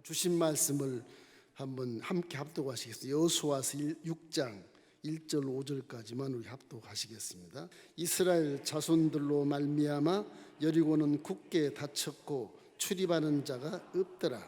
주신 말씀을 한번 함께 합독하시겠습니다. 여호수아서 6장 1절 5절까지만 우리 합독하시겠습니다. 이스라엘 자손들로 말미암아 여리고는 굳게 닫혔고 출입하는 자가 없더라.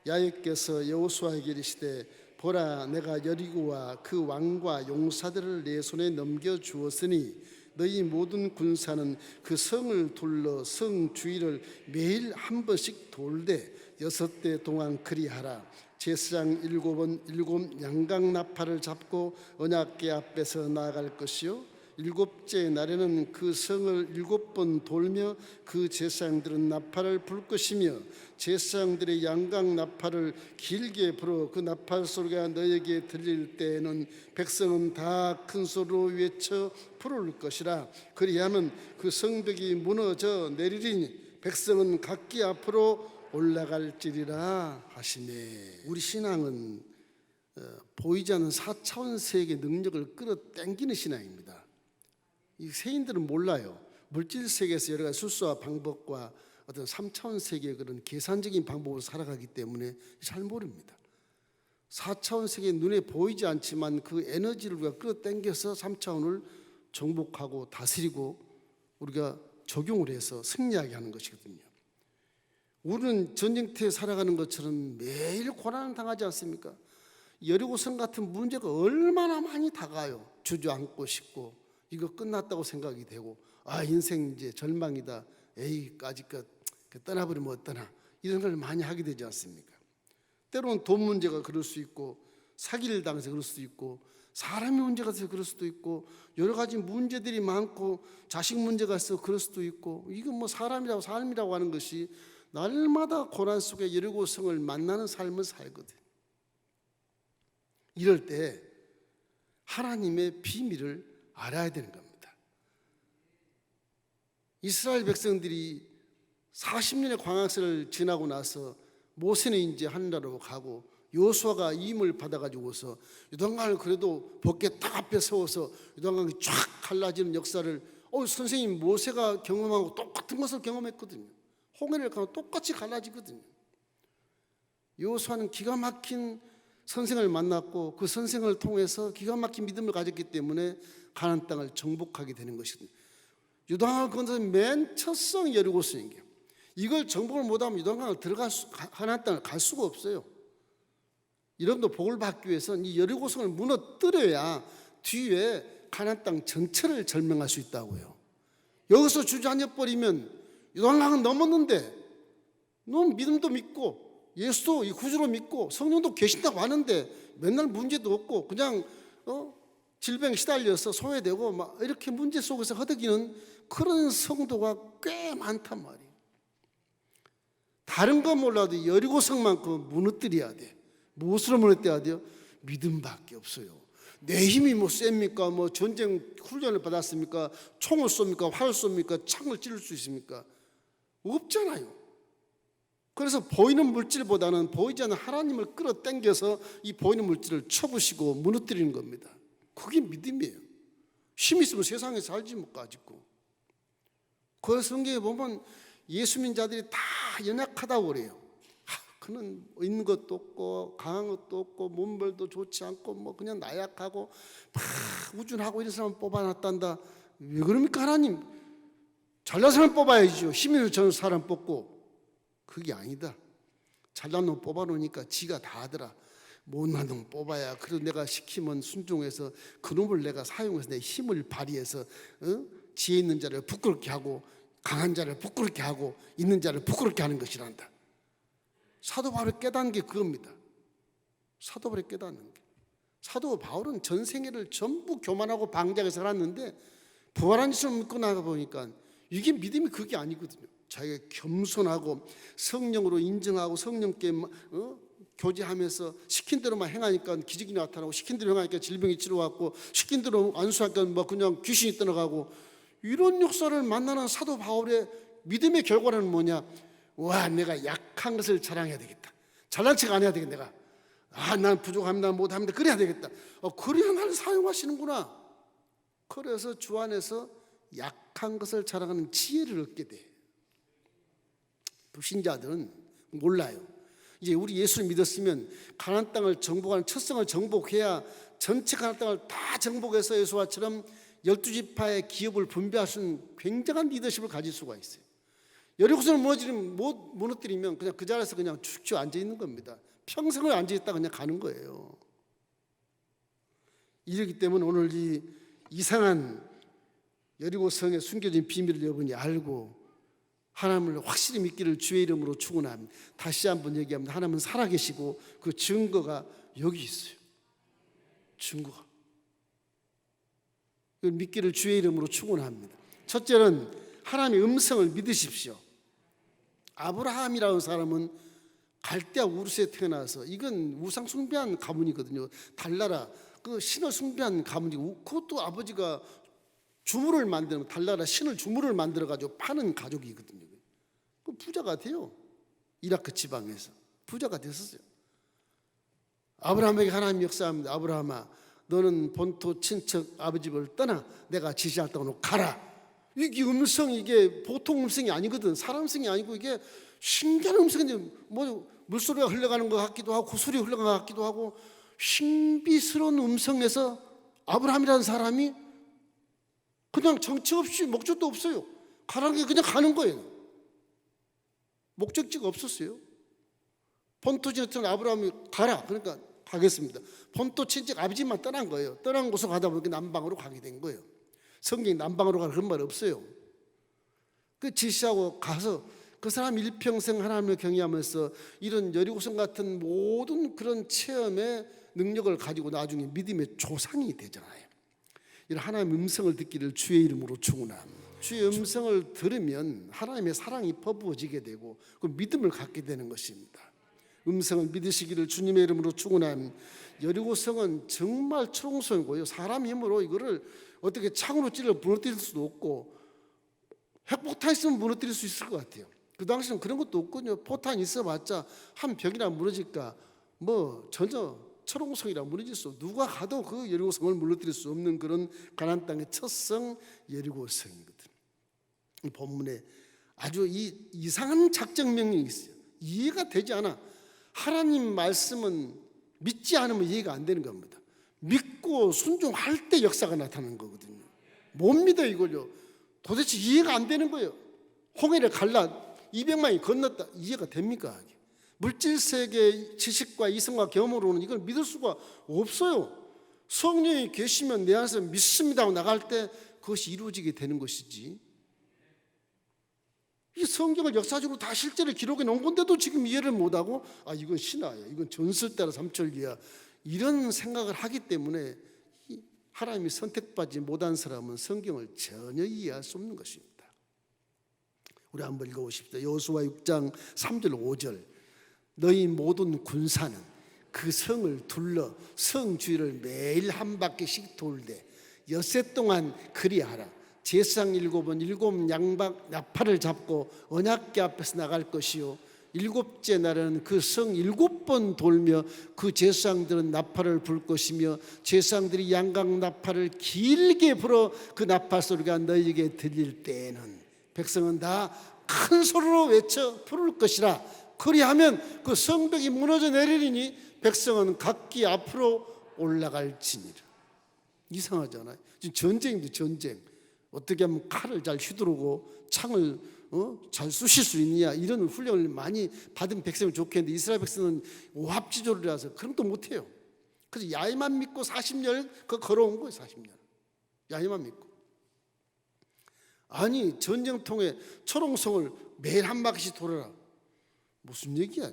야훼께서 여호수아에게 이르시되 보라, 내가 여리고와 그 왕과 용사들을 내 손에 넘겨 주었으니 너희 모든 군사는 그 성을 둘러 성 주위를 매일 한 번씩 돌되 6대 동안 그리하라. 제사장 7은 7 양각 나팔을 잡고 언약궤 앞에서 나아갈 것이요 7째 날에는 그 성을 7번 돌며 그 제사장들은 나팔을 불 것이며 제사장들의 양각 나팔을 길게 불어 그 나팔 소리가 너에게 들릴 때에는 백성은 다 큰 소리로 외쳐 부를 것이라. 그리하면 그 성벽이 무너져 내리리니 백성은 각기 앞으로 올라갈지리라 하시네. 우리 신앙은 보이지 않는 4차원 세계의 능력을 끌어당기는 신앙입니다. 이 세인들은 몰라요. 물질 세계에서 여러 가지 술수와 방법과 어떤 3차원 세계의 그런 계산적인 방법으로 살아가기 때문에 잘 모릅니다. 4차원 세계 눈에 보이지 않지만 그 에너지를 우리가 끌어당겨서 3차원을 정복하고 다스리고 우리가 적용을 해서 승리하게 하는 것이거든요. 우리는 전쟁터에 살아가는 것처럼 매일 고난을 당하지 않습니까? 여리고성 같은 문제가 얼마나 많이 다가요. 주저앉고 싶고 이거 끝났다고 생각이 되고 인생 이제 절망이다. 까짓것 떠나버리면 어떠나 이런 걸 많이 하게 되지 않습니까? 때로는 돈 문제가 그럴 수 있고 사기를 당해서 그럴 수도 있고 사람의 문제가 있어서 그럴 수도 있고 여러 가지 문제들이 많고 자식 문제가 있어서 그럴 수도 있고 이건 뭐 사람이라고 삶이라고 하는 것이 날마다 고난 속에 여리고성을 만나는 삶을 살거든. 이럴 때 하나님의 비밀을 알아야 되는 겁니다. 이스라엘 백성들이 40년의 광야세를 지나고 나서 모세는 이제 하늘나라로 가고 여호수아가 임을 받아가지고서 요단강을 그래도 벗게 딱 앞에 세워서 요단강이 쫙 갈라지는 역사를 선생님 모세가 경험하고 똑같은 것을 경험했거든요. 홍해를 가면 똑같이 갈라지거든요. 여호수아는 기가 막힌 선생을 만났고 그 선생을 통해서 기가 막힌 믿음을 가졌기 때문에 가나안 땅을 정복하게 되는 것이거든요. 요단강을 건너서 맨 첫 성이 여리고성인 게 이걸 정복을 못하면 요단강을 가나안 땅을 갈 수가 없어요. 여러분도 복을 받기 위해서는 이 여리고성을 무너뜨려야 뒤에 가나안 땅 전체를 절명할 수 있다고요. 여기서 주저앉아버리면 요단강은 넘었는데 넌 믿음도 믿고 예수도 이 구주로 믿고 성령도 계신다고 하는데 맨날 문제도 없고 그냥 질병에 시달려서 소외되고 막 이렇게 문제 속에서 허덕이는 그런 성도가 꽤 많단 말이에요. 다른 건 몰라도 여리고성만큼 무너뜨려야 돼. 무엇으로 무너뜨려야 돼요? 믿음밖에 없어요. 내 힘이 뭐 셉니까? 뭐 전쟁 훈련을 받았습니까? 총을 쏩니까? 활을 쏩니까? 창을 찌를 수 있습니까? 없잖아요. 그래서 보이는 물질보다는 보이지 않는 하나님을 끌어당겨서 이 보이는 물질을 쳐부시고 무너뜨리는 겁니다. 그게 믿음이에요. 힘이 있으면 세상에 살지 못 가지고. 그 성경에 보면 예수 믿는 자들이 다 연약하다고 그래요. 그는 있는 것도 없고 강한 것도 없고 몸벌도 좋지 않고 뭐 그냥 나약하고 우준하고 이런 사람 뽑아놨단다. 왜 그럽니까? 하나님 잘난 사람 뽑아야죠. 힘이 있는 사람 뽑고. 그게 아니다. 잘난 놈 뽑아놓으니까 지가 다 하더라. 못난 놈 뽑아야 그래도 내가 시키면 순종해서 그놈을 내가 사용해서 내 힘을 발휘해서 지혜 있는 자를 부끄럽게 하고 강한 자를 부끄럽게 하고 있는 자를 부끄럽게 하는 것이란다. 사도 바울이 깨닫는 게 그겁니다. 사도 바울이 깨닫는 게. 사도 바울은 전 생애를 전부 교만하고 방자하게 살았는데 부활한 예수를 믿고 나가 보니까 이게 믿음이 그게 아니거든요. 자기가 겸손하고 성령으로 인정하고 성령께 교제하면서 시킨 대로만 행하니까 기적이 나타나고 시킨 대로 행하니까 질병이 치료받고 시킨 대로 안수하니까 뭐 그냥 귀신이 떠나가고 이런 역사를 만나는 사도 바울의 믿음의 결과는 뭐냐? 와, 내가 약한 것을 자랑해야 되겠다. 잘난 척 안 해야 되겠다. 내가 난 부족합니다, 못합니다. 그래야 되겠다. 그래야 나를 사용하시는구나. 그래서 주 안에서 약한 것을 자랑하는 지혜를 얻게 돼. 불신자들은 몰라요. 이제 우리 예수를 믿었으면 가나안 땅을 정복하는 첫성을 정복해야 전체 가나안 땅을 다 정복해서 여호수아처럼 12지파의 기업을 분배할 수 있는 굉장한 리더십을 가질 수가 있어요. 여리고성을 무너뜨리면 그냥 그 자리에서 그냥 축축 앉아 있는 겁니다. 평생을 앉아 있다 그냥 가는 거예요. 이러기 때문에 오늘 이 이상한 여리고성에 숨겨진 비밀을 여러분이 알고 하나님을 확실히 믿기를 주의 이름으로 축원합니다. 다시 한번 얘기합니다. 하나님은 살아계시고 그 증거가 여기 있어요. 증거가. 믿기를 주의 이름으로 축원합니다. 첫째는 하나님의 음성을 믿으십시오. 아브라함이라는 사람은 갈대아 우르스에 태어나서 이건 우상 숭배한 가문이거든요. 달나라 그 신을 숭배한 가문이고 그것도 아버지가 주물을 만드는 달나라 신을 주물을 만들어 가지고 파는 가족이거든요. 그 부자가 돼요. 이라크 지방에서 부자가 됐었어요. 아브라함에게 하나님 역사합니다. 아브라함아, 너는 본토 친척 아버지 집을 떠나 내가 지시할 땅으로 가라. 이게 음성이 이게 보통 음성이 아니거든. 사람 음성이 아니고 이게 신기한 음성인데 뭐 물소리가 흘러가는 것 같기도 하고 고소리 흘러가는 것 같기도 하고 신비스러운 음성에서 아브라함이라는 사람이 그냥 정체 없이 목적도 없어요. 가라는 게 그냥 가는 거예요. 목적지가 없었어요. 본토 친척 아브라함이 가라. 그러니까 가겠습니다. 본토 친척 아버지만 떠난 거예요. 떠난 곳으로 가다 보니까 남방으로 가게 된 거예요. 성경이 남방으로 가는 그런 말 없어요. 그 지시하고 가서 그 사람 일평생 하나님을 경외하면서 이런 여리고성 같은 모든 그런 체험의 능력을 가지고 나중에 믿음의 조상이 되잖아요. 이런 하나님의 음성을 듣기를 주의 이름으로 축원합니다. 주의 음성을 들으면 하나님의 사랑이 퍼부어지게 되고 그 믿음을 갖게 되는 것입니다. 음성을 믿으시기를 주님의 이름으로 축원합니다. 여리고성은 정말 초롱성이고요. 사람 힘으로 이거를 어떻게 창으로 찔러 무너뜨릴 수도 없고 핵폭탄 있으면 무너뜨릴 수 있을 것 같아요. 그 당시는 그런 것도 없거든요. 포탄 있어봤자 한 벽이나 무너질까 뭐 전혀 초롱성이라 무너질 수 없고 누가 가도 그 여리고성을 무너뜨릴 수 없는 그런 가나안 땅의 첫성 여리고성이거든. 이 본문에 아주 이상한 작정 명령이 있어요. 이해가 되지 않아. 하나님 말씀은 믿지 않으면 이해가 안 되는 겁니다. 믿고 순종할 때 역사가 나타나는 거거든요. 못 믿어 이걸요. 도대체 이해가 안 되는 거예요. 홍해를 갈라 200만이 건넜다. 이해가 됩니까? 물질세계 지식과 이성과 경험으로는 이걸 믿을 수가 없어요. 성령이 계시면 내 안에서 믿습니다 하고 나갈 때 그것이 이루어지게 되는 것이지. 이 성경을 역사적으로 다 실제로 기록해 놓은 건데도 지금 이해를 못하고 이건 신화야, 이건 전설대라 삼천리야 이런 생각을 하기 때문에 하나님이 선택받지 못한 사람은 성경을 전혀 이해할 수 없는 것입니다. 우리 한번 읽어보십시오. 여호수아 6장 3절 5절 너희 모든 군사는 그 성을 둘러 성 주위를 매일 한 바퀴씩 돌되 엿새 동안 그리하라. 제사장 7은 7 양박 나팔을 잡고 언약궤 앞에서 나갈 것이요 7째 날에는 그 성 7번 돌며 그 제사장들은 나팔을 불 것이며 제사장들이 양각 나팔을 길게 불어 그 나팔 소리가 너희에게 들릴 때에는 백성은 다 큰 소리로 외쳐 부를 것이라. 그리하면 그 성벽이 무너져 내리니 백성은 각기 앞으로 올라갈지니라. 이상하잖아요. 지금 전쟁인데 전쟁. 어떻게 하면 칼을 잘 휘두르고 창을 잘 쑤실 수 있느냐 이런 훈련을 많이 받은 백성이 좋겠는데 이스라엘 백성은 오합지졸이라서 그런 것도 못해요. 그래서 야훼만 믿고 40년 걸어온 거예요. 40년 야훼만 믿고. 아니 전쟁통에 초롱성을 매일 한 바퀴씩 돌아라. 무슨 얘기야?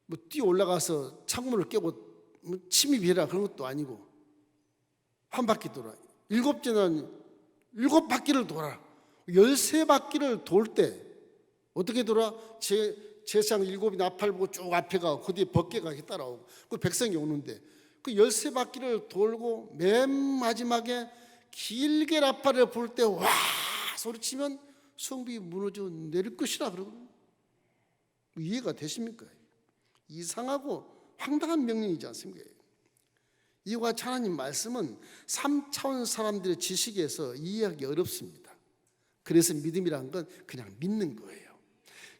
뭐 뛰어 올라가서 창문을 깨고 침입해라 그런 것도 아니고 한 바퀴 돌아. 7째 날 7바퀴를 돌아. 13바퀴를 돌 때 어떻게 돌아? 제사장 7이 나팔 보고 쭉 앞에 가고 그 뒤에 벗개가 따라오고 그 백성이 오는데 그 13바퀴를 돌고 맨 마지막에 길게 나팔을 불 때 와 소리치면 성벽이 무너져 내릴 것이라 그러거든요. 이해가 되십니까? 이상하고 황당한 명령이지 않습니까? 이와 하나님 말씀은 3차원 사람들의 지식에서 이해하기 어렵습니다. 그래서 믿음이란 건 그냥 믿는 거예요.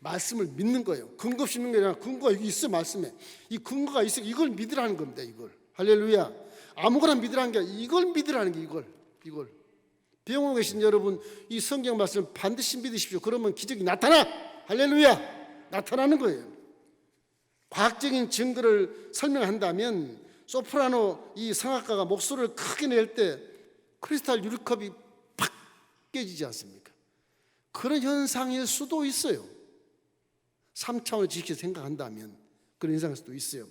말씀을 믿는 거예요. 근거 없이 믿는 게 아니라 근거가 여기 있어. 말씀에 이 근거가 있어. 이걸 믿으라는 겁니다. 이걸. 할렐루야. 아무거나 믿으라는 게 아니라 이걸 믿으라는 게 이걸. 병원에 계신 여러분, 이 성경 말씀을 반드시 믿으십시오. 그러면 기적이 나타나. 할렐루야. 나타나는 거예요. 과학적인 증거를 설명한다면 소프라노 이 성악가가 목소리를 크게 낼 때 크리스탈 유리컵이 팍 깨지지 않습니까? 그런 현상일 수도 있어요. 3차원을 지켜 생각한다면 그런 현상일 수도 있어요.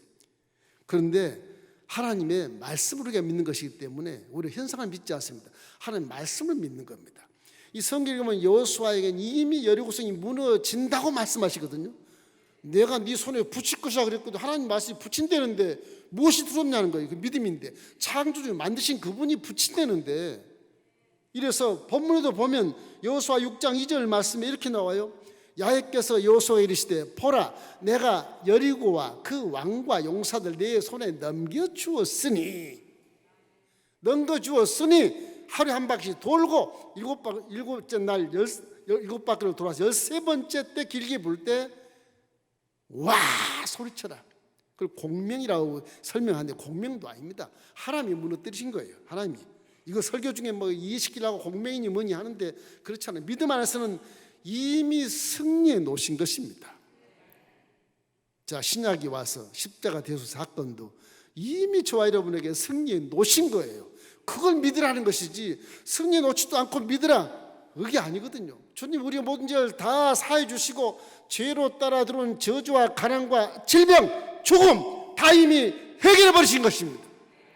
그런데 하나님의 말씀을 우리가 믿는 것이기 때문에 우리가 현상을 믿지 않습니다. 하나님의 말씀을 믿는 겁니다. 이 성경에 보면 여호수아에게는 이미 여리고성이 무너진다고 말씀하시거든요. 내가 네 손에 붙일 것이라 그랬거든. 하나님 말씀이 붙인다는데 무엇이 두렵냐는 거예요. 그 믿음인데 창조주 만드신 그분이 붙인다는데. 이래서 본문에도 보면 여호수아 6장 2절 말씀에 이렇게 나와요. 야훼께서 여호수아에게 이르시되 보라 내가 여리고와 그 왕과 용사들 내 손에 넘겨주었으니 하루에 한 바퀴 돌고 일곱째 날 일곱 바퀴를 돌아서 13번째 때 길게 불 때 와 소리쳐라. 그걸 공명이라고 설명하는데 공명도 아닙니다. 하나님이 무너뜨리신 거예요. 하나님이. 이거 설교 중에 뭐 이해시키려고 공명이니 뭐니 하는데 그렇지 않아요. 믿음 안에서는 이미 승리해 놓으신 것입니다. 자, 신약이 와서 십자가 대수 사건도 이미 저와 여러분에게 승리해 놓으신 거예요. 그걸 믿으라는 것이지 승리해 놓지도 않고 믿으라 그게 아니거든요. 주님 우리의 모든 죄를 다 사해 주시고 죄로 따라 들어온 저주와 가난과 질병, 죽음 다 이미 해결해 버리신 것입니다.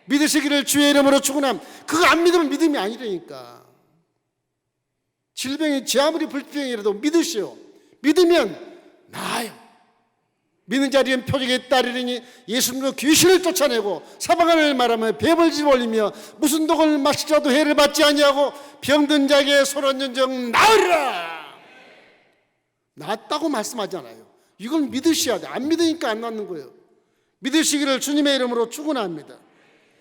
믿으시기를 주의 이름으로 축원함. 그거 안 믿으면 믿음이 아니라니까. 질병이 제 아무리 불병이라도 믿으시오. 믿으면 나아요. 믿는 자리엔 표적이 따르리니 예수님으로 귀신을 쫓아내고 사방을 말하며 배벌집 올리며 무슨 독을 마시자도 해를 받지 아니하고 병든 자에게 소란전정 나으리라. 낫다고 말씀하잖아요. 이걸 믿으셔야 돼. 안 믿으니까 안 낫는 거예요. 믿으시기를 주님의 이름으로 축원합니다.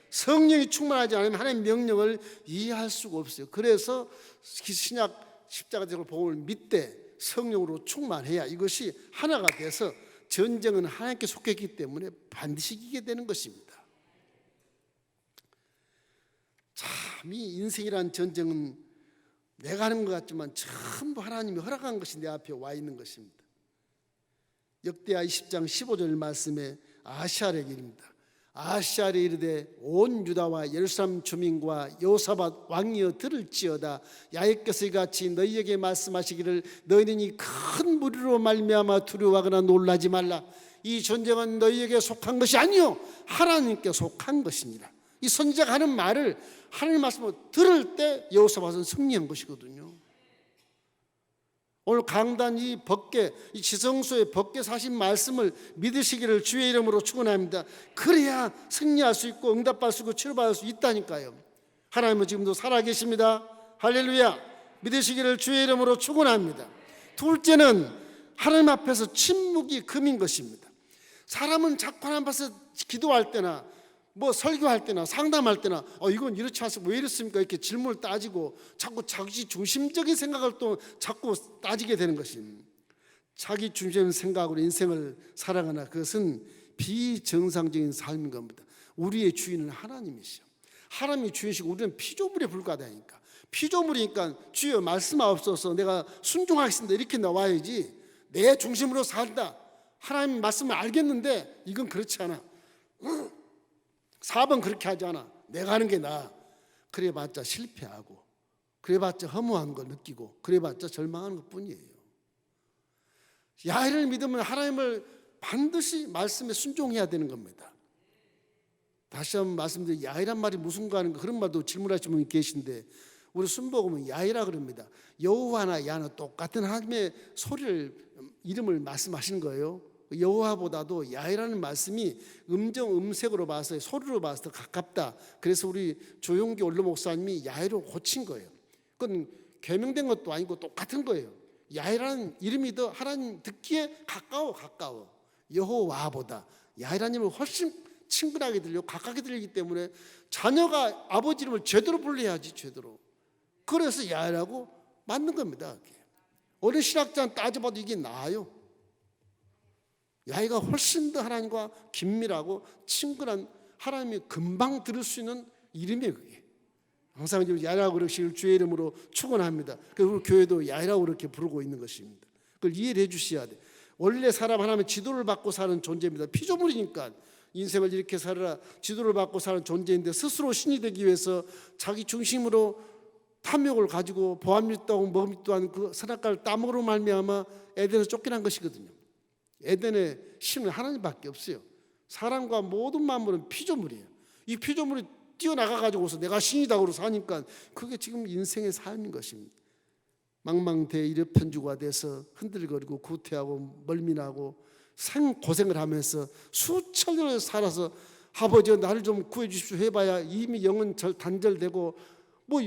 성령이 충만하지 않으면 하나님의 명령을 이해할 수가 없어요. 그래서 신약 십자가적으로 복음을 믿되 성령으로 충만해야 이것이 하나가 돼서 전쟁은 하나님께 속했기 때문에 반드시 이기게 되는 것입니다. 참 이 인생이란 전쟁은 내가 하는 것 같지만 전부 하나님이 허락한 것이 내 앞에 와 있는 것입니다. 역대하 20장 15절 말씀에 아시아에게 이릅니다. 아시아에 이르되 온 유다와 예루살렘 주민과 여호사밧 왕이여 들을지어다. 야훼께서 이같이 너희에게 말씀하시기를 너희는 이 큰 무리로 말미암아 두려워하거나 놀라지 말라. 이 전쟁은 너희에게 속한 것이 아니요 하나님께 속한 것이니라. 이 선지자가 하는 말을 하나님 말씀을 들을 때 여호사밧은 승리한 것이거든요. 오늘 강단 이 법궤, 이 지성소의 법궤 사신 말씀을 믿으시기를 주의 이름으로 축원합니다. 그래야 승리할 수 있고 응답받을 수 있고 치료받을 수 있다니까요. 하나님은 지금도 살아계십니다. 할렐루야. 믿으시기를 주의 이름으로 축원합니다. 둘째는 하나님 앞에서 침묵이 금인 것입니다. 사람은 자꾸 하나님 앞에서 기도할 때나 뭐 설교할 때나 상담할 때나 이건 이렇지 않습니까? 왜 이렇습니까? 이렇게 질문을 따지고 자꾸 자기 중심적인 생각을 또 자꾸 따지게 되는 것입니다. 자기 중심적인 생각으로 인생을 살아가나 그것은 비정상적인 삶인 겁니다. 우리의 주인은 하나님이시죠. 하나님이 주인이시고 우리는 피조물에 불과하다니까. 피조물이니까 주여 말씀하옵소서 내가 순종하겠습니다 이렇게 나와야지. 내 중심으로 살다 하나님 말씀을 알겠는데 이건 그렇지 않아. 4번 그렇게 하지 않아. 내가 하는 게 나아. 그래봤자 실패하고 그래봤자 허무한 걸 느끼고 그래봤자 절망하는 것뿐이에요. 야훼를 믿으면 하나님을 반드시 말씀에 순종해야 되는 겁니다. 다시 한번 말씀드리면 야훼란 말이 무슨 거 하는 거 그런 말도 질문하시는 분이 계신데 우리 순복음은 야훼라 그럽니다. 여호와나 야는 똑같은 하나님의 소리를 이름을 말씀하시는 거예요. 여호와보다도 야훼라는 말씀이 음색으로 봐서 소리로 봐서 더 가깝다. 그래서 우리 조용기 원로 목사님이 야훼로 고친 거예요. 그건 개명된 것도 아니고 똑같은 거예요. 야훼라는 이름이 더 하나님 듣기에 가까워. 여호와보다 야훼라는 이름을 훨씬 친근하게 들리고 가깝게 들리기 때문에 자녀가 아버지 이름을 제대로 불러야지 제대로. 그래서 야훼라고 만든 겁니다. 어린 신학자는 따져봐도 이게 나아요. 야훼가 훨씬 더 하나님과 긴밀하고 친근한, 하나님이 금방 들을 수 있는 이름이에요. 그게 항상 야훼라고 그러시길 주의 이름으로 축원합니다. 그래서 우리 교회도 야훼라고 그렇게 부르고 있는 것입니다. 그걸 이해를 해 주셔야 돼. 원래 사람 하나님의 지도를 받고 사는 존재입니다. 피조물이니까 인생을 이렇게 살아라, 지도를 받고 사는 존재인데 스스로 신이 되기 위해서 자기 중심으로 탐욕을 가지고 보암잎도 하고 먹음잎도 하는 그 선악과를 따먹으로 말미암아 에덴에서 쫓겨난 것이거든요. 에덴의 신은 하나님밖에 없어요. 사람과 모든 만물은 피조물이에요. 이 피조물이 뛰어나가가지고서 내가 신이다 그러고 사니까 그게 지금 인생의 삶인 것입니다. 망망대해 일편주가 돼서 흔들거리고 구태하고 멀미나고 생고생을 하면서 수천 년을 살아서 아버지 나를 좀 구해 주십시오 해봐야 이미 영은 단절되고 뭐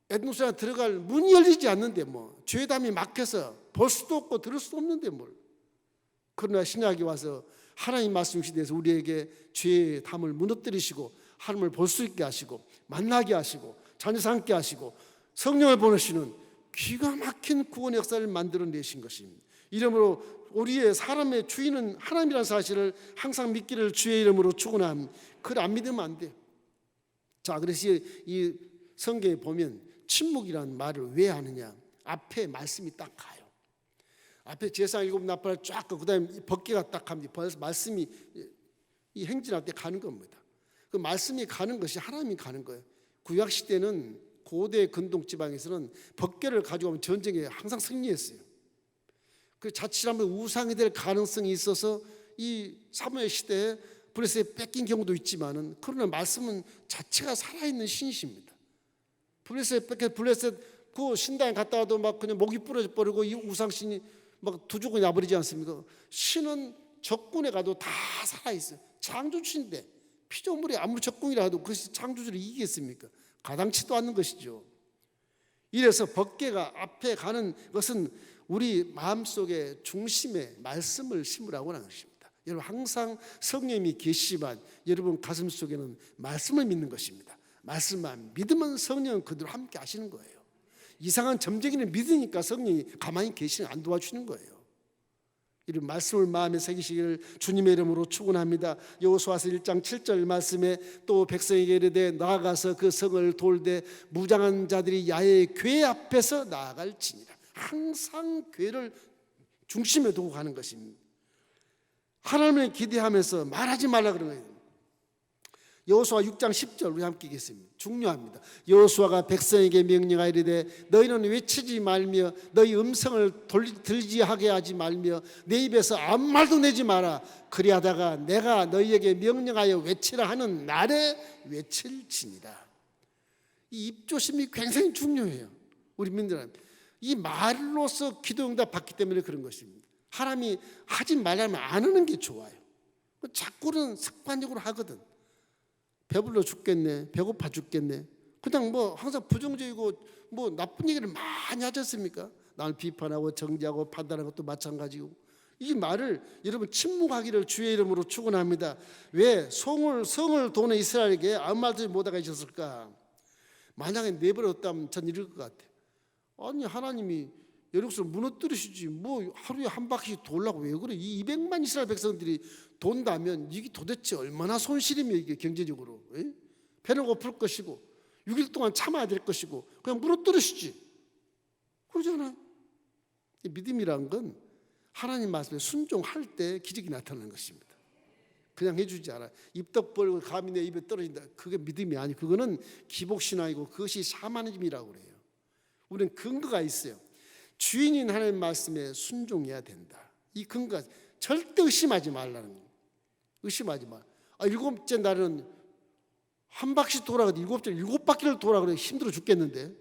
에덴동산에 들어갈 문이 열리지 않는데 뭐 죄담이 막혀서 볼 수도 없고 들을 수도 없는데 뭘. 그러나 신약이 와서 하나님 말씀 시대에서 우리에게 죄의 담을 무너뜨리시고 하나님을 볼 수 있게 하시고 만나게 하시고 자녀 삼게 하시고 성령을 보내시는 기가 막힌 구원 역사를 만들어내신 것입니다. 이러므로 우리의 사람의 주인은 하나님이라는 사실을 항상 믿기를 주의 이름으로 축원합니다. 그걸 안 믿으면 안 돼요. 자, 그래서 이 성경에 보면 침묵이라는 말을 왜 하느냐, 앞에 말씀이 딱 가요. 앞에 제사 일곱 나팔을 쫙 그 다음에 법궤가 딱 갑니다. 말씀이 이 행진할 때 가는 겁니다. 그 말씀이 가는 것이 하나님이 가는 거예요. 구약 시대는 고대 근동 지방에서는 법궤를 가지고 오면 전쟁에 항상 승리했어요. 그 자칫하면 우상이 될 가능성이 있어서 이 사무엘 시대에 블레셋에 뺏긴 경우도 있지만은, 그러나 말씀은 자체가 살아있는 신이십니다. 블레셋 그 신당에 갔다 와도 막 그냥 목이 부러져 버리고 이 우상신이 막 두죽고 나버리지 않습니까? 신은 적군에 가도 다 살아있어요. 창조주인데 피조물이 아무리 적군이라 해도 그것이 창조주를 이기겠습니까? 가당치도 않는 것이죠. 이래서 법궤가 앞에 가는 것은 우리 마음속에 중심에 말씀을 심으라고 하는 것입니다. 여러분 항상 성령님이 계시지만 여러분 가슴 속에는 말씀을 믿는 것입니다. 말씀만 믿으면 성령은 그대로 함께 하시는 거예요. 이상한 점쟁이는 믿으니까 성령이 가만히 계시는 안 도와주는 거예요. 이런 말씀을 마음에 새기시기를 주님의 이름으로 축원합니다. 여호수아서 1장 7절 말씀에 또 백성에게 이르되 나아가서 그 성을 돌되 무장한 자들이 야훼의 궤 앞에서 나아갈지니라. 항상 궤를 중심에 두고 가는 것입니다. 하나님을 기대하면서 말하지 말라 그러는 거예요. 여호수아 6장 10절 우리 함께 읽겠습니다. 중요합니다. 여호수아가 백성에게 명령하여 이르되 너희는 외치지 말며 너희 음성을 들지 하게 하지 말며 내 입에서 아무 말도 내지 마라. 그리하다가 내가 너희에게 명령하여 외치라 하는 날에 외칠지니라. 이 입조심이 굉장히 중요해요. 우리 민들은 이 말로서 기도 응답 받기 때문에 그런 것입니다. 하나님이 하지 말라면 안 하는 게 좋아요. 자꾸는 습관적으로 하거든. 배불러 죽겠네, 배고파 죽겠네, 그냥 뭐 항상 부정적이고 뭐 나쁜 얘기를 많이 하지 않습니까? 나를 비판하고 정죄하고 판단하는 것도 마찬가지고. 이 말을 여러분 침묵하기를 주의 이름으로 축원합니다. 왜 성을 도는 이스라엘에게 아무 말도 못하게 하셨을까? 만약에 내버렸다면 전 이럴 것 같아요. 아니 하나님이 여리고를 무너뜨리시지 뭐 하루에 한 바퀴 돌라고 왜 그래? 이 200만 이스라엘 백성들이 돈다면 이게 도대체 얼마나 손실이며 이게 경제적으로. 에? 배는 고플 것이고 6일 동안 참아야 될 것이고 그냥 무너뜨리시지. 그러잖아요. 믿음이란 건 하나님 말씀에 순종할 때 기적이 나타나는 것입니다. 그냥 해주지 않아요. 입덕 벌고 감이 내 입에 떨어진다. 그게 믿음이 아니고 그거는 기복신앙이고 그것이 샤머니즘이라고 그래요. 우리는 근거가 있어요. 주인인 하나님 말씀에 순종해야 된다. 이 근거가 절대 의심하지 말라는 거예요. 의심하지 마. 일곱째 날은 한 바퀴 돌아가도 일곱 바퀴를 돌아 그래 힘들어 죽겠는데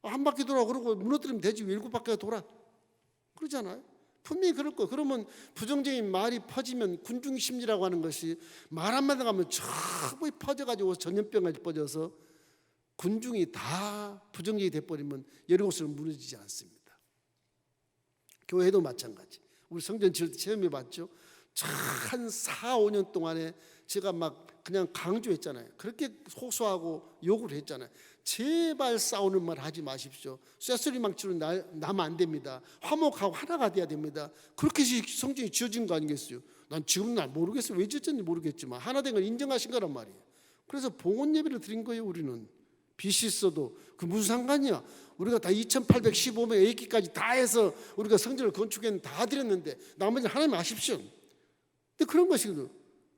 한 바퀴 돌아 그러고 무너뜨리면 되지 왜 7바퀴가 돌아? 그러잖아요. 분명히 그럴 거예요. 그러면 부정적인 말이 퍼지면 군중심리라고 하는 것이 말 한마디 하면 전부 퍼져가지고 전염병까지 퍼져서 군중이 다 부정적이 돼버리면 여리고성은 무너지지 않습니다. 교회도 마찬가지. 우리 성전 지을 때 체험해봤죠. 한 4, 5년 동안에 제가 막 그냥 강조했잖아요. 그렇게 호소하고 요구를 했잖아요. 제발 싸우는 말 하지 마십시오. 쇠소리망치로 나면 안 됩니다. 화목하고 하나가 돼야 됩니다. 그렇게 성경이 지어진 거 아니겠어요? 난 지금 날 모르겠어요. 왜 지었는지 모르겠지만 하나 된 걸 인정하신 거란 말이에요. 그래서 봉헌 예배를 드린 거예요. 우리는 빚이 있어도 그 무슨 상관이야. 우리가 다 2815명 A기까지 다 해서 우리가 성전을 건축했는데 다 드렸는데 나머지는 하나님 아십시오. 근데 그런 것이거든.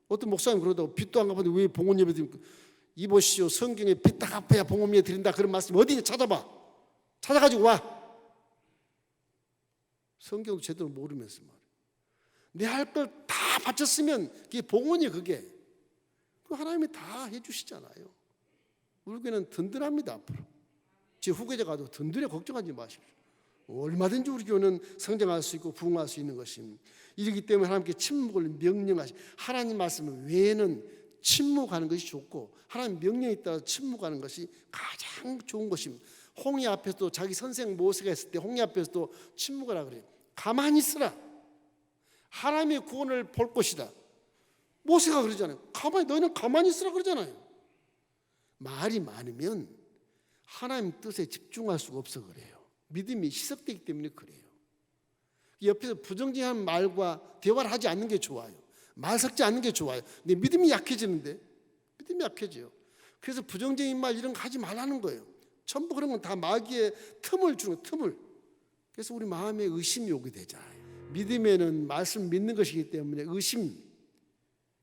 어떤 목사님 그러다가 빚도 안 갚았는데 왜 봉헌 예배 드립니까? 이보시오, 성경에 빚 다 갚아야 봉헌 예배 드린다 그런 말씀 어디 찾아봐. 찾아가지고 와. 성경 제대로 모르면서 말이야. 내 할 걸 다 바쳤으면 그게 봉헌이 그게. 그 하나님이 다 해주시잖아요. 우리 교회는 든든합니다. 앞으로 제 후계자 가도 든든해 걱정하지 마십시오. 얼마든지 우리 교회는 성장할 수 있고 부흥할 수 있는 것입니다. 이러기 때문에 하나님께 침묵을 명령하시. 하나님 말씀 외에는 침묵하는 것이 좋고 하나님 명령에 따라 침묵하는 것이 가장 좋은 것입니다. 홍해 앞에서도 자기 선생 모세가 했을 때 홍해 앞에서도 침묵하라 그래요. 가만히 있으라. 하나님의 구원을 볼 것이다. 모세가 그러잖아요. 너희는 가만히 있으라 그러잖아요. 말이 많으면 하나님 뜻에 집중할 수가 없어 그래요. 믿음이 희석되기 때문에 그래요. 옆에서 부정적인 말과 대화를 하지 않는 게 좋아요. 말 섞지 않는 게 좋아요. 근데 믿음이 약해지는데 믿음이 약해져요. 그래서 부정적인 말 이런 거 하지 말라는 거예요. 전부 그런 건 다 마귀의 틈을 주는 틈을. 그래서 우리 마음에 의심이 오게 되잖아요. 믿음에는 말씀 믿는 것이기 때문에 의심,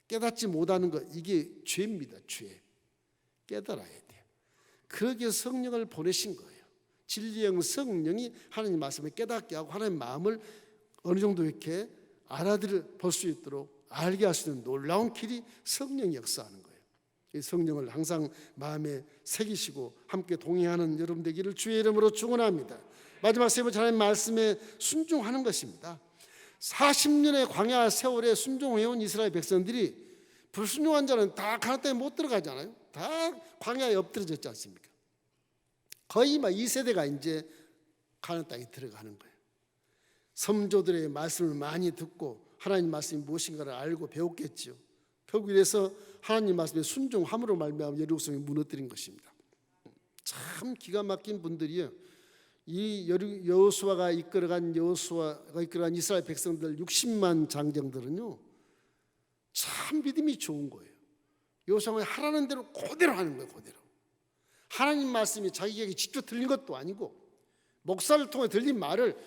깨닫지 못하는 것 이게 죄입니다. 죄. 깨달아야 돼요. 그러기에 성령을 보내신 거예요. 진리의 영 성령이 하나님 말씀을 깨닫게 하고 하나님 마음을 어느 정도 이렇게 볼 수 있도록 알게 할 수 있는 놀라운 길이 성령이 역사하는 거예요. 이 성령을 항상 마음에 새기시고 함께 동행하는 여러분 되기를 주의 이름으로 축원합니다. 마지막 세 번째 하나님 말씀에 순종하는 것입니다. 40년의 광야 세월에 순종해온 이스라엘 백성들이 불순종한 자는 다 가나안 땅에 못 들어가잖아요. 다 광야에 엎드려졌지 않습니까? 거의 막 2세대가 이제 가나안 땅에 들어가는 거예요. 선조들의 말씀을 많이 듣고 하나님 말씀이 무엇인가를 알고 배웠겠죠. 결국 이래서 하나님 말씀에 순종함으로 말미암아 여리고성이 무너뜨린 것입니다. 참 기가 막힌 분들이에요. 이 여호수아가 이끌어간 이스라엘 백성들 60만 장정들은요 참 믿음이 좋은 거예요. 여호수아가 하라는 대로 그대로 하는 거예요. 그대로 하나님 말씀이 자기에게 직접 들린 것도 아니고 목사를 통해 들린 말을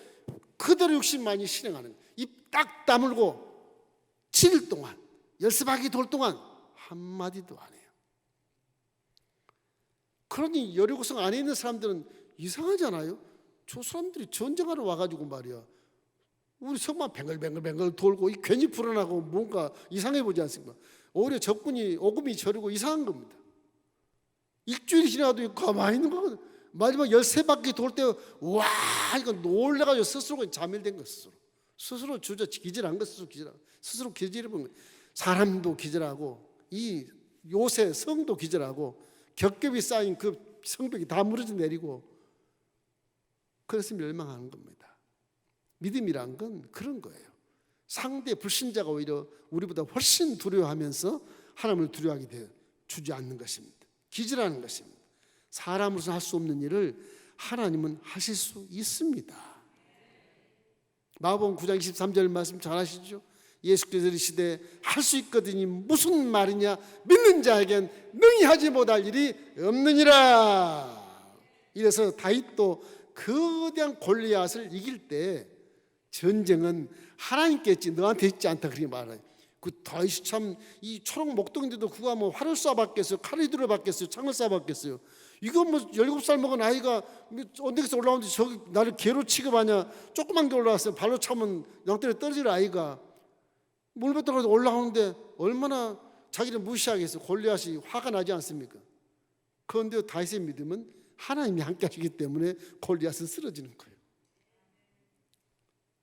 그대로 60만이 실행하는 거예요. 입 딱 다물고 7일 동안 열쇠바퀴 돌 동안 한마디도 안 해요. 그러니 여리고성 안에 있는 사람들은 이상하잖아요. 저 사람들이 전쟁하러 와가지고 말이야 우리 성만 뱅글뱅글 돌고 괜히 불안하고 뭔가 이상해 보지 않습니까? 오히려 적군이 오금이 저리고 이상한 겁니다. 일주일이 지나도 가만히 있는 거거든. 마지막 13바퀴 돌 때 와 이거 놀래가지고 스스로가 자멸된 거 스스로 주저 기절한 거 스스로 기절해본 거. 사람도 기절하고 이 요새 성도 기절하고 겹겹이 쌓인 그 성벽이 다 무너져 내리고 그래서 멸망하는 겁니다. 믿음이란 건 그런 거예요. 상대 불신자가 오히려 우리보다 훨씬 두려워하면서 하나님을 두려워하게 돼 주지 않는 것입니다. 기절하는 것입니다. 사람으로서 할 수 없는 일을 하나님은 하실 수 있습니다. 마가복음 9장 23절 말씀 잘 아시죠? 예수께서 이르시되 할 수 있거든이 무슨 말이냐 믿는 자에겐 능히 하지 못할 일이 없느니라. 이래서 다윗도 거대한 골리앗을 이길 때 전쟁은 하나님께 있지 너한테 있지 않다 그렇게 말해요. 그 다윗이 참 이 초록 목동인데도 그거 뭐 활을 쏴봤겠어요? 칼을 들어봤겠어요? 창을 쏴봤겠어요? 이거 뭐 17살 먹은 아이가 언덕에서 올라오는데 저기 나를 개로 취급하냐? 조그만 게 올라왔어요. 발로 차면 양떼에 떨어질 아이가 물부터 올라오는데 얼마나 자기를 무시하겠어요. 골리앗이 화가 나지 않습니까? 그런데 다윗의 믿음은 하나님이 함께 하시기 때문에 골리앗은 쓰러지는 거예요.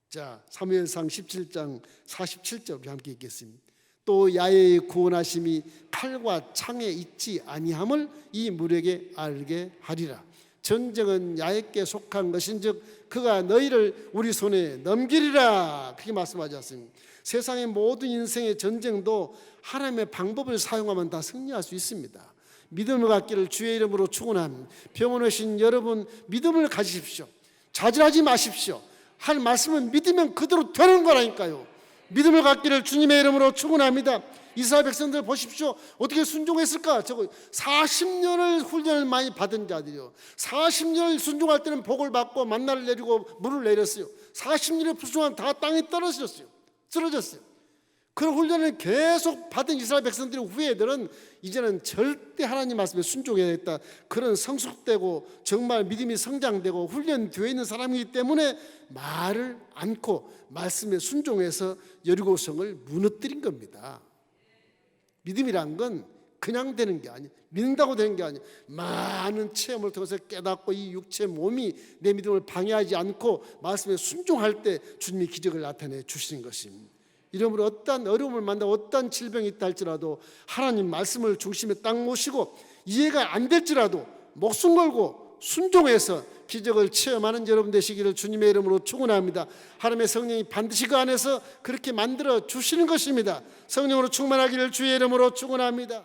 자, 사무엘상 17장 47절 우리 함께 읽겠습니다. 또 야훼의 구원하심이 칼과 창에 있지 아니함을 이 무리에게 알게 하리라. 전쟁은 야훼께 속한 것인즉 그가 너희를 우리 손에 넘기리라. 그렇게 말씀하지 않습니까? 세상의 모든 인생의 전쟁도 하나님의 방법을 사용하면 다 승리할 수 있습니다. 믿음을 갖기를 주의 이름으로 축원합니다. 병원에 오신 여러분, 믿음을 가지십시오. 좌절하지 마십시오. 할 말씀은 믿으면 그대로 되는 거라니까요. 믿음을 갖기를 주님의 이름으로 축원합니다. 이스라엘 백성들 보십시오. 어떻게 순종했을까? 저거 40년을 훈련을 많이 받은 자들이요. 40년을 순종할 때는 복을 받고 만나를 내리고 물을 내렸어요. 40년의 순종하면 다 땅에 떨어졌어요. 쓰러졌어요. 그런 훈련을 계속 받은 이스라엘 백성들의 후예들은 이제는 절대 하나님 말씀에 순종해야 겠다. 그런 성숙되고 정말 믿음이 성장되고 훈련되어 있는 사람이기 때문에 말을 않고 말씀에 순종해서 여리고성을 무너뜨린 겁니다. 믿음이란 건 그냥 되는 게 아니에요. 믿는다고 되는 게 아니에요. 많은 체험을 통해서 깨닫고 이 육체 몸이 내 믿음을 방해하지 않고 말씀에 순종할 때 주님이 기적을 나타내 주시는 것입니다. 이러므로 어떠한 어려움을 만나고 어떠한 질병이 있다 할지라도 하나님 말씀을 중심에 딱 모시고 이해가 안 될지라도 목숨 걸고 순종해서 기적을 체험하는 여러분 되시기를 주님의 이름으로 축원합니다. 하나님의 성령이 반드시 그 안에서 그렇게 만들어 주시는 것입니다. 성령으로 충만하기를 주의 이름으로 축원합니다.